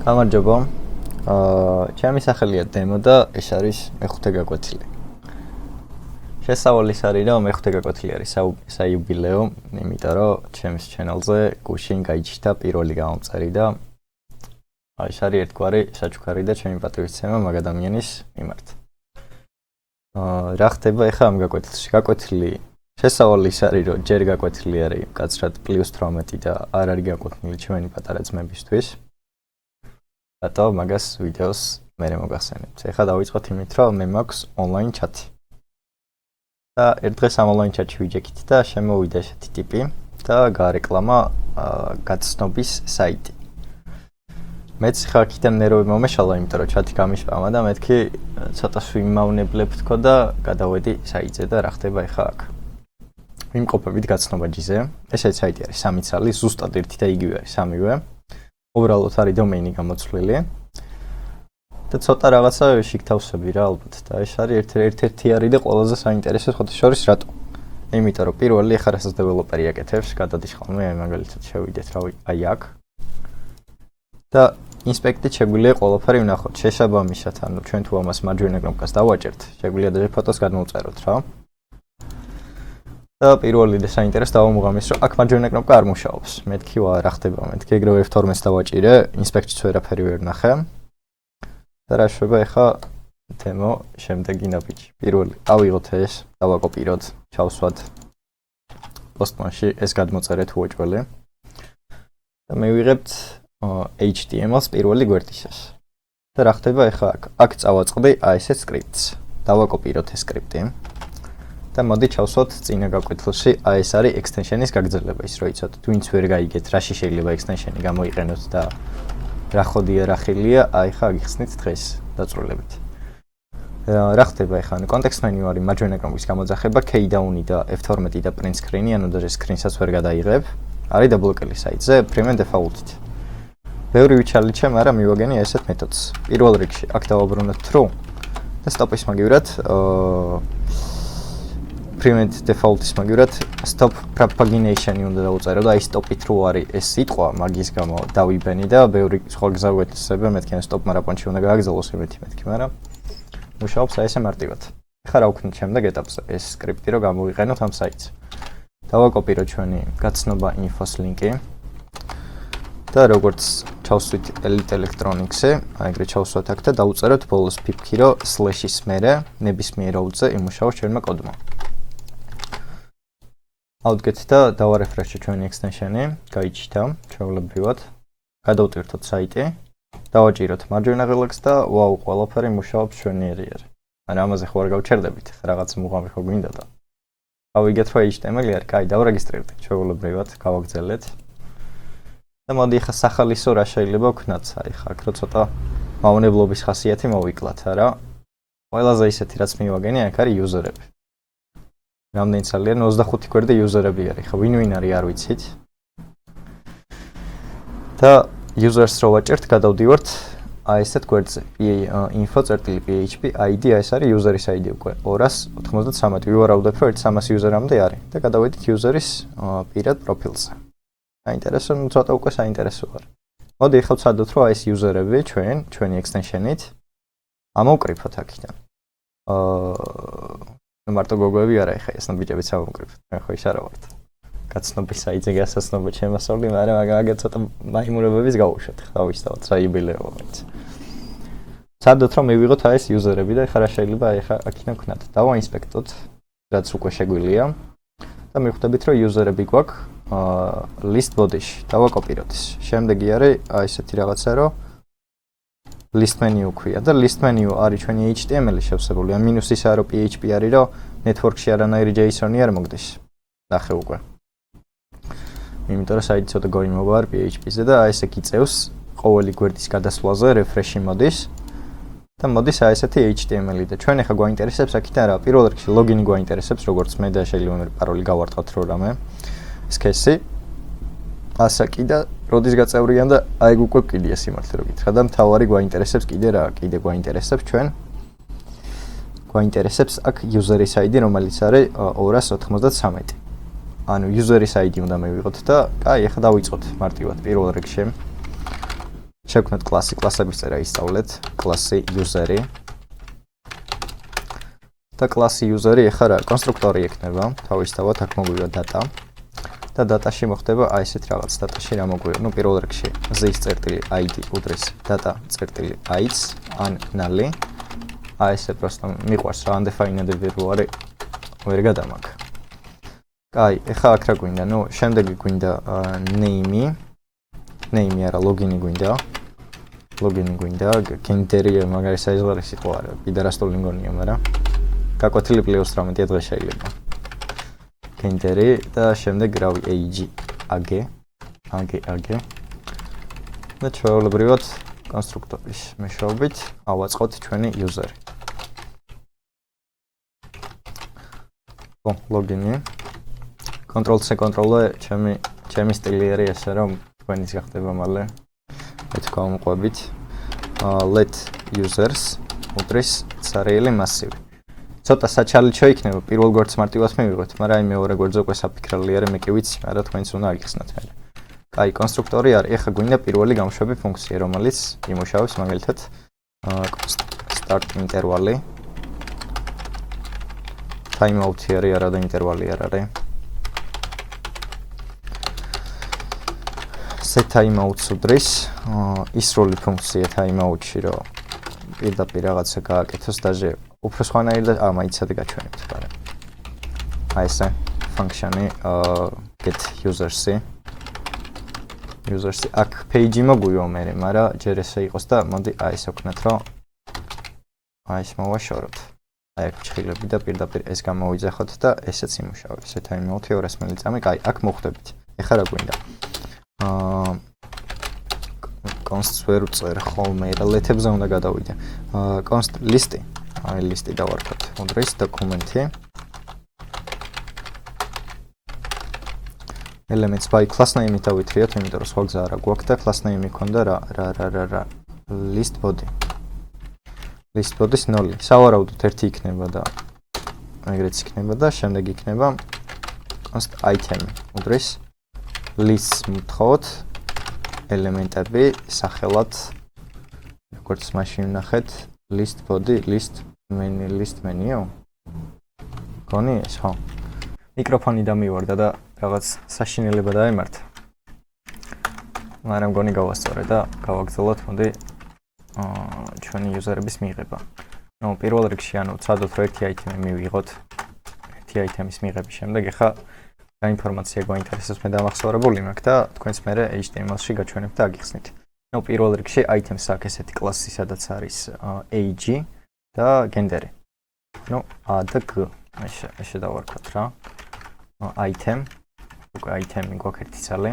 გამარჯობა. ჩემი სახელია დემო და ეს არის მეხუთე გაკვეთილი. შესავალის არის რომ მეხუთე გაკვეთილი არის საიუბილეო, იმიტომ რომ ჩემს ჩანელზე გუშინ გაიჩნდა პირველი გამომწერი და ეს არის ერთგვარი საჩუქარი და ჩემი პატივისცემა მაგ ადამიანის მიმართ. რა ხდება ახლა ამ გაკვეთილში? გაკვეთილი შესავალის არის რომ ჯერ გაკვეთილი არის კაცრად +18 და არ არის გაკვეთილი ჩემი პატარა ძმებისთვის. Rato magas videos mere mogახსენებთ. ეხლა დავიწყოთ იმით, რომ მე მაქვს ონლაინ ჩატი. და ერთ დღეს ამ ონლაინ ჩატში ვიჯექით და შემოვიდა ესეთი ტიპი და გაარეკლამა გაცნობის საიტი. მეც ხა აქიდან ნერვები მომეშალა, იმიტომ რომ ჩატი გამიშპამა და მეთქი ცოტა ვიმავნებლებ თქო და გადავედი საიტზე და რა ხდება ეხლა აქ. ვიმყოფებით გაცნობაჯიზე. ესეთი საიტი არის 3 ცალი, ზუსტად ერთი და იგივე არის სამივე. უბრალოდ არის დომეინი გამოცვლილი და ცოტა რაღაცა შიგთავსები რა ალბათ და ეს არის ერთ-ერთი არის და ყველაზე საინტერესო ხოთი შორის რატო? იმიტომ რომ პირველი ახლა რასაც დეველოპერი აკეთებს, გადადის ხოლმე აი მაგალითად შევიდეთ რავი აი აქ და ინსპექტით შეგვიძლია ყველაფერი ვნახოთ. შეშაბამისად, ანუ ჩვენ თუ ამას მარჯვენა კნოპკას დავაჭერთ, შეგვიძლია და ფოტოს გადმოვწეროთ რა. და პირველი და საინტერესო დავამოღამის რომ აქ მარჯვენა კნოპკა არ მუშაობს. მეთქი რა ხდება? მეთქი ეგრევე F12-ს დავაჭირე, ინსპექტშიც ვერაფერი ვერ ნახე. და რა შვება ახლა დემო შემდეგი ნაბიჯი. პირველი ავიღოთ ეს, დავაკოპიროთ, ჩავსვათ პოსტმანში ეს გადმოწერეთ უოჭველი. და მივიღებთ HTML-ს პირველი გვერდისას. და რა ხდება ახლა აქ წავაწყდი აი ესეთ სკრიპტს. დავაკოპიროთ ეს სკრიპტი. და მოდი ჩავსვათ წინა გაკვეთილში, აი ეს არის extension-ის გაგრძელება, ის რო იცოდეთ, ვინც ვერ გაიგეთ, რაში შეიძლება extension-ი გამოიყენოთ და რა ხოდია, რა ხელია, აი ხა გიხსნით დღეს დაწვრილებით. რა ხდება ახლა? ანუ context menu არის მარჯვენა კნოპკის გამოძახება, keydown-ი და F12 და print screen-ი, ანუ და screen-საც ვერ გადაიღებ. არის დაბლოკელი საიტზე, prime default-ით. ბევრი ვიჩალიჩე, მაგრამ მივაგენი ესეთ მეთოდს. პირველ რიგში აქ დავაბრუნოთ true და stop-ის მაგივრად prevent default-ის მაგივრად stop propagation-ი უნდა დავუწერო და აი stop-ით რო არის ეს სიტყვა მაგის გამო დავიბენი და ბევრი სხვა გზა ვეთესება, მეთქი ან stop მარაპონში უნდა გააგზავნოს იმეთი მეთქი, მაგრამ მუშაობს აი ესე მარტივად. ეხლა რა ვქნით შემდეგ ეტაპზე? ეს სკრიპტი რო გამოვიყენოთ ამ საიტზე. დავაკოპიროთ ჩვენი გაცნობა info-s ლინკი და როგორც ჩავსვით Elite Electronics-ზე, აი ეგრე ჩავსვათ აქ და დავუწეროთ ბოლოს pipki რო slash-ის მერე ნებისმიერ აუდზე იმუშაოს ჩვენმა კოდმა. ავდგეთ და დავარეფრეშოთ ჩვენი extension-ი, გაიჩნდა, ჩვეულებრივად. გადავტვირთოთ საიტი, დავაჭიროთ მარჯვენა ღილაკს და ვაუ, ყველაფერი მუშაობს ჩვენიერი. ანუ ამაზე ხო არ გავჩერდებით, რაღაც მუღამი ხო გვინდა და. ავიგეთ რომ HTML-ი არის, კაი, დავრეგისტრირდით, ჩვეულებრივად, გავაგრძელეთ. და მოდი ახლა სახალისო რა შეიძლება ვქნათ, აი ხა აქ რო ცოტა მავნებლობის ხასიათი მოვიკლათ, არა? ყველაზე ისეთი რაც მივაგენი აქ არის user-ები. რამდენი ძალიან 25 გვერდი user-ები არის. ხო, ვინ არის არ ვიცით. და users რო ვაჭერთ, გადავდივართ აი ესეთ გვერდზე. info.php id ეს არის user-ის ID უკვე 293. ვივარავდებ რომ 300 user-ამდე არის და გადავედით user-ის პირად პროფილზე. საინტერესო, ნუ ცოტა უკვე საინტერესო არის. მოდი ახლა ვცადოთ რომ აი ეს user-ები ჩვენი extension-ით ამოვკრიფოთ აქიდან. მარტო გოგოები არა ეხა ეს ნაბიჯებიც ამოვკრიფოთ. მე ხო ის არა ვარ. გაცნობის საიტზე გასაცნობა ჩემასწავლი, მაგრამ აგა ცოტა მაიმურებების გავუშვათ. დავისწავლოთ რა იუბილეო მაინც. ვცადოთ რომ მივიღოთ აი ეს user-ები და ეხა რა შეიძლება ეხა აქიდან ვქნათ. დავაინსპექტოთ, რაც უკვე შეგვიძლია. და მივხვდებით რომ user-ები გვაქვს list body-ში. დავაკოპიროთ ის. შემდეგი არის აი ესეთი რაღაცა რომ list menu ქვია და list menu არის ჩვენი HTML-ი შევსებული. ან მინუს ის არის რომ PHP არის რომ network-ში არანაირი JSON-ი არ მოგდეს. ნახე უკვე. იმიტომ რომ საიტი ცოტა გოიმობა არ PHP-ზე და აი ესე გიწევს ყოველი გვერდის გადასვლაზე refresh-ი მოდის და მოდის აი ესეთი HTML-ი და ჩვენ ახლა გვაინტერესებს აქიდან რა? პირველ რიგში login-ი გვაინტერესებს, როგორც მე და შეიძლება მე პაროლი გავარტყავთ რო რამე. ეს case-ი ასაკი და როდის გაწევრიან და აი უკვე კიდია სიმართლე რო გითხრა და მთავარი გვაინტერესებს კიდე რა? კიდე გვაინტერესებს ჩვენ გვაინტერესებს აქ user-ის ID, რომელიც არის 293. ანუ user-ის ID უნდა მივიღოთ და კაი, ახლა დავიწყოთ მარტივად პირველ რიგში. შევქმნათ კლასი, კლასების წერა ისწავლეთ, კლასი user-ი. და კლასი user-ი ახლა რა, კონსტრუქტორი ექნება, თავისთავად აქ მოგვივა data. და data-ში მოხდება აი ესეთ რაღაც, data-ში რა მოგვივა, ну პირველ რიგში z-ის წერტილი id უდრის data წერტილი i-ს ან null-ი. აი ესე просто მიყვარს რა undefined ვარი ვერ გადამაგ. კაი, ეხლა აქ რა გვინდა? ნუ შემდეგი გვინდა name-ი. name-ი არა, login-ი გვინდა. login-ი გვინდა, gender-ი მაგარი საიზღარი სიტყვა არა, პიდარასტული მგონია, მაგრამ გაკვეთილი პლუს 18 დღე შეიძლება. gender-ი და შემდეგ რავი age, ag. და ჩვეულებრივად კონსტრუქტორის მეშვეობით ავაწყოთ ჩვენი user-ი. login-ი. Control-C, Control-V, ჩემი სტილი არის ესე, რომ თქვენის გახდება მალე. ეთქვა უმყვებით. Let users უდრის სარეელი მასივი. ცოტა საჩალი შეიქნება, პირველ გვერდს მარტივად მივიღოთ, მაგრამ აი მეორე გვერდზე უკვე საფიქრალი არის, მე კი ვიცი, მაგრამ თქვენც უნდა აიხსნათ მე. კაი, კონსტრუქტორი არის, ეხლა გვინდა პირველი გამოშვები ფუნქცია, რომელიც იმუშავებს მაგალითად start interval-ი. timeout-ი არის, არა და ინტერვალი არ არის. set timeout-ს უდრის, ისრული ფუნქცია timeout-ში, რომ პირდაპირ რაღაცა გააკეთოს დაჟე უფრო სხვანაირად და მაიცად გაჩვენებთ, მაგრამ აი ესე function-ი get users-ი აქ page-ი მოგვივა მე, მაგრამ ჯერ ესე იყოს და მოდი აი ესე ვქნათ, რომ აი ეს მოვაშოროთ. აი აქ ჩხილები და პირდაპირ ეს გამოვიძახოთ და ესეც იმუშავებს. set timeout-ი 200 მილიწამი, კაი, აქ მოხვდებით. ეხლა რა გვინდა? const ვერ ვწერ ხოლმე და ლეთებზე უნდა გადავიდე. const list-ი, აი list-ი დავარქოთ. უდრის დოკუმენტი. elements by class name-ი დავითრიოთ, იმიტომ რომ სხვა გზა არ გვაქვს და class name-ი ქონდა რა list body. list body-ს 0. სავარაუდოდ 1 იქნება და ეგრეც იქნება და შემდეგ იქნება const item-ი. უდრის list მთხოვთ ელემენტები სახელად როგორც მაშინ ნახეთ list body list menu გონი ეს ხო მიკროფონი დამივარდა და რაღაც საშინელება დაემართა მაგრამ გონი გავასწორე და გავაგრძელოთ მოდი ჩვენი იუზერების მიღება ნუ პირველ რიგში ანუ ცადოთ რომ ერთი აიტემი მივიღოთ ერთი აიტემის მიღების შემდეგ ახლა ინფორმაცია გვაინტერესებს მე დამახსოვრებული მაქვს და თქვენს მერე HTML-ში გაჩვენებთ და აგიხსნით. ნუ პირველ რიგში items აქვს ესეთი კლასი, სადაც არის age და gender-ი. ნუ a და g. ესე დავარქვათ რა. item. უკვე item-ი გვაქვს ერთი ცალი.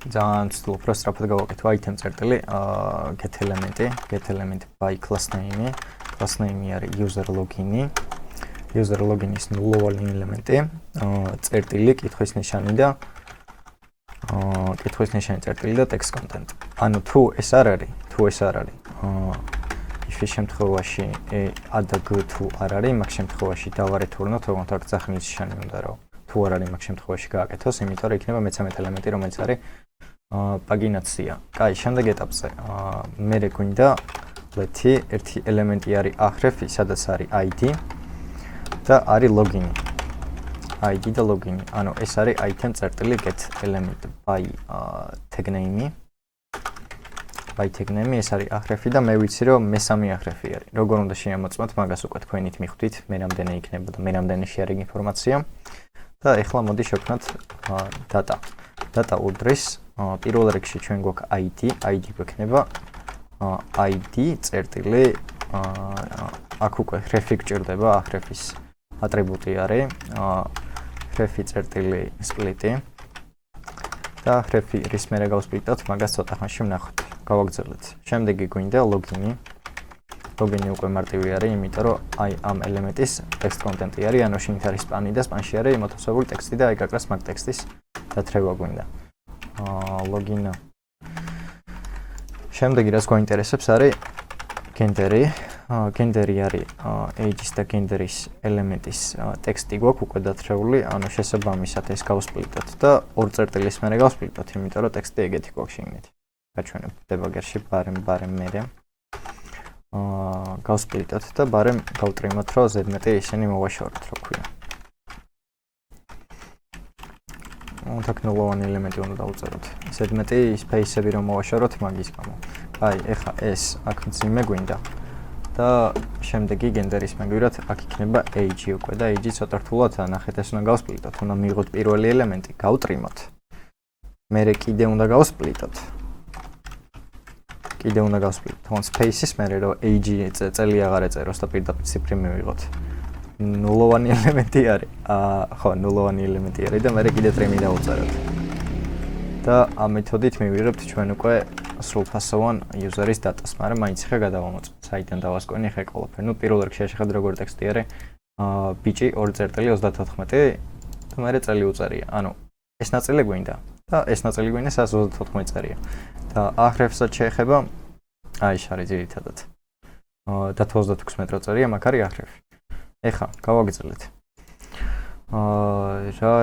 ძალიან ცუდ უფრო სწრაფად გავაკეთო item წერტილი get element by class name-ი. class name-ი არის user login-ი. user login-ის ნულოვანი ელემენტი, წერტილი, კითხვის ნიშანი და კითხვის ნიშანი წერტილი და text content. ანუ თუ ეს არ არის, if შემთხვევაში a და g თუ არ არის, მაგ შემთხვევაში დავარეთურნოთ, თუმცა აქ ძახნის ნიშანი უნდა რომ თუ არ არის, მაგ შემთხვევაში გააკეთოს, იმიტომ რომ იქნება მე-13 ელემენტი, რომელიც არის პაგინაცია. კაი, შემდეგ ეტაპზე მე გვინდა let-ი, ერთი ელემენტი არის ahref, სადაც არის id და არის login-ი. id და login-ი. ანუ ეს არის item წერტილი get element by tag name-ი. by tag name-ი ეს არის ahref-ი და მე ვიცი რომ მესამე ahref-ი არის. როგორ უნდა შეამოწმოთ, მაგას უკვე თქვენით მიხვდით, მე რამდენი იქნება და მე რამდენი შეარიგ ინფორმაცია. და ეხლა მოდი შევქმნათ data. data უდრის პირველ რიგში ჩვენ გვაქვს id გვექნება id წერტილი აქ უკვე href-ი გჭირდება, ahref-ის ატრიბუტი არის href-ი წერტილი split-ი და href-ი რის მერე გავსპლიტოთ, მაგას ცოტა ხანში ვნახოთ. გავაგრძელეთ. შემდეგი გვინდა login-ი. login-ი უკვე მარტივი არის, იმიტომ რომ აი ამ ელემენტის text content-ი არის, ანუ შინით არის span-ი და span-ში არის მოთავსებული ტექსტი და აი გაკრას მაგ ტექსტის დათრევა გვინდა. login-ი. შემდეგი რაც გვაინტერესებს არის gender-ი. gender-ი არის age-ის და gender-ის ელემენტის ტექსტი გვაქვს უკვე დათრეული, ანუ შესაბამისად ეს გავსპლიტოთ და ორ წერტილის მერე გავსპლიტოთ, იმიტომ რომ ტექსტი ეგეთი გვაქვს შიგნით. გაჩვენებ დებაგერში barem მერე. გავსპლიტოთ და barem გავტრიმოთ, რომ ზედმეტი ისინი მოვაშოროთ, რო ქვია. თაკნოლოვანი ელემენტი უნდა დავწეროთ. ზედმეტი space-ები რომ მოვაშოროთ მაგის გამო. აი, ეხა ეს აქ მძიმე გვინდა. და შემდეგი გენდერის მეგვირად აქ იქნება age უკვე და age ცოტა რთულად ნახეთ ეს უნდა გავსპლიტოთ. უნდა მივიღოთ პირველი ელემენტი, გავტრიმოთ. მერე კიდე უნდა გავსპლიტოთ. კიდე უნდა გავსპლიტოთ. თუნდაც space-ის მერე რომ age წელი აღარ ეწეროს და პირდაპირ ციფრი მივიღოთ. ნულოვანი ელემენტი არის. ხო, ნულოვანი ელემენტი არის და მერე კიდე ტრიმი დავუწეროთ. და ამ მეთოდით მივიღებთ ჩვენ უკვე სრულფასოვან user-ის დატას, მაგრამ მაინც ხე გადავამოწმოთ. საიდან დავასკვენი ხე ყველაფერი. ნუ პირველ რიგში შეხედე როგორ ტექსტი არის. ბიჭი 2.34 და მერე წელი უწერია. ანუ ეს ნაწილი გვინდა და ეს ნაწილი გვინდა 134 წერია. და ახრევსაც შეეხება აი ეს არის ძირითადად. და 26 წერია, მაგ არის ახრევი. ეხა გავაგრძელეთ.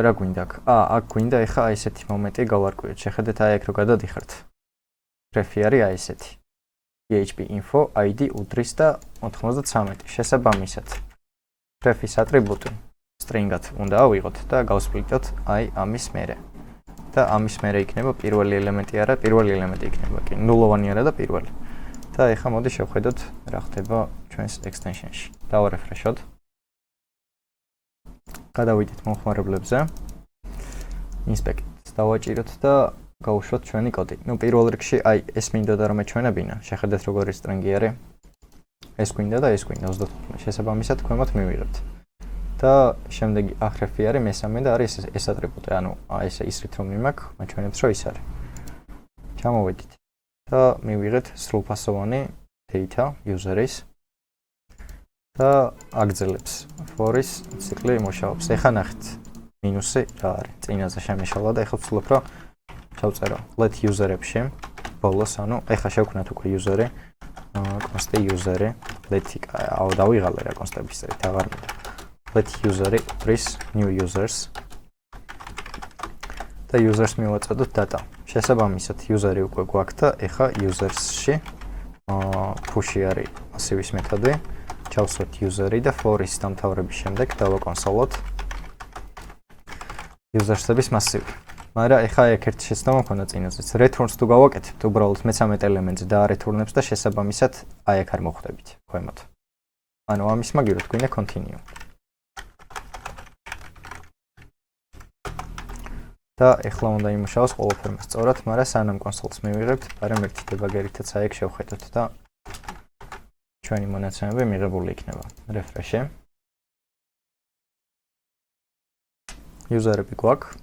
რა გვინდა აქ? აქ გვინდა ეხა აი ესეთი მომენტი გავარკვიოთ. შეხედეთ აი აქ რო გადადიხართ. href-ი არის აი ესეთი. php info id უდრის და 93. შესაბამისად href-ის ატრიბუტი string-ად უნდა ავიღოთ და გავსპლიტოთ აი ამის მერე. და ამის მერე იქნება პირველი ელემენტი არა, პირველი ელემენტი იქნება კი ნულოვანი არა და პირველი. და ეხა მოდი შევხედოთ რა ხდება ჩვენს extension-ში. დავარეფრეშოთ. გადავიდეთ მომხმარებლებზე. inspect-ს დავაჭიროთ და გავუშვათ ჩვენი კოდი. ნუ პირველ რიგში აი ეს მინდოდა რომ ეჩვენებინა. შეხედეთ როგორი string-ი არის. ეს გვინდა და ეს გვინდა 25. შესაბამისად ქვემოთ მივიღებთ. და შემდეგი ahref-ი არის მესამე და არის ეს ატრიბუტი. ანუ ეს ისრით რომ მიმაქ, მაჩვენებს რომ ის არის. ჩამოვედით და მივიღეთ სრულფასოვანი data user-ის და აგრძელებს for-ის ციკლი იმუშავებს. ეხა ნახეთ მინუსი რა არის. წინაზე შემეშალა და ეხლა ვცდილობ რომ ჩავწერო let user-ებში ბოლოს, ანუ ეხა შევქნათ უკვე user-ი, const user-ი, let-ი დავიღალე რა const-ების წერით აღარ მინდა. let user-ი უდრის new users და users მივაწოდოთ data. შესაბამისად user-ი უკვე გვაქვს და ეხა users-ში push-ი არის მასივის მეთოდი. ჩავსვათ user-ი და for-ის დამთავრების შემდეგ დავაკონსოლოთ users-ების მასივი. მაგრამ ეხა აქ ერთი შეცდომა მქონდა წინაზეც. returns თუ გავაკეთებთ უბრალოდ მე-13 ელემენტს და return-ებს და შესაბამისად აი აქ არ მოხვდებით ქვემოთ. ანუ ამის მაგივრად გვინდა continue. და ეხლა უნდა იმუშაოს ყველაფერმა სწორად, მაგრამ სანამ კონსოლს მივიღებთ, პარემ ერთი დებაგერითაც აი აქ შევხედოთ და ჩვენი მონაცემები მიღებული იქნება. refresh-ი. user-ები გვაქვს.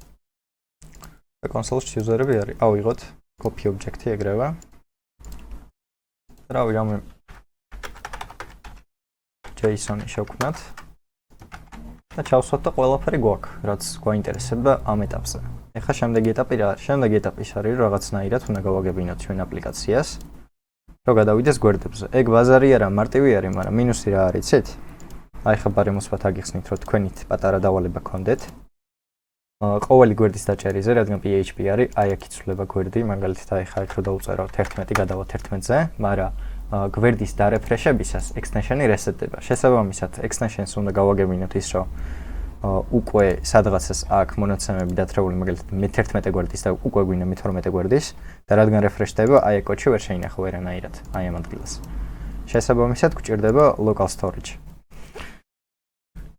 და კონსოლში user-ები არის. ავიღოთ copy object-ი ეგრევე. რავი, რამე JSON-ი შევქმნათ. და ჩავსვათ და ყველაფერი გვაქვს, რაც გვაინტერესება ამ ეტაპზე. ეხლა შემდეგი ეტაპი რა არის? შემდეგი ეტაპი ის არის, რომ რაღაცნაირად უნდა გავაგებინოთ ჩვენ აპლიკაციას, რომ გადავიდეს გვერდებზე. ეგ ბაზარი არა, მარტივი არის, მაგრამ მინუსი რა არის, იცით? აი ხა ბარემოსვათ აგიხსნით, რომ თქვენით პატარა დავალება გქონდეთ. ყოველი გვერდის დაჭერიზე, რადგან PHP არის, აი აქ იცვლება გვერდი, მაგალითად აი ხა აქ რო დავუწეროთ 11 გადავა 11-ზე, მაგრამ გვერდის დარეფრეშებისას extension-ი reset-დება. შესაბამისად, extension-ს უნდა გავაგებინოთ ის, რომ უკვე სადღაცას აქ მონაცემები დათრეული, მაგალითად მე-11 გვერდის და უკვე გვინდა მე-12 გვერდის და რადგან refresh-დება, აი აქ კოდში ვერ შეინახო ვერანაირად, აი ამ ადგილას. შესაბამისად, გვჭირდება local storage.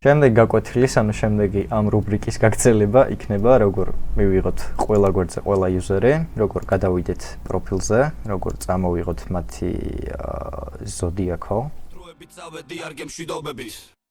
შემდეგ გაკვეთილის, ანუ შემდეგი ამ რუბრიკის გაგრძელება იქნება, როგორ მივიღოთ ყველა გვერდზე ყველა user-ი, როგორ გადავიდეთ პროფილზე, როგორ წამოვიღოთ მათი ზოდიაქო. დროებით წავედი არ გემშვიდობებით.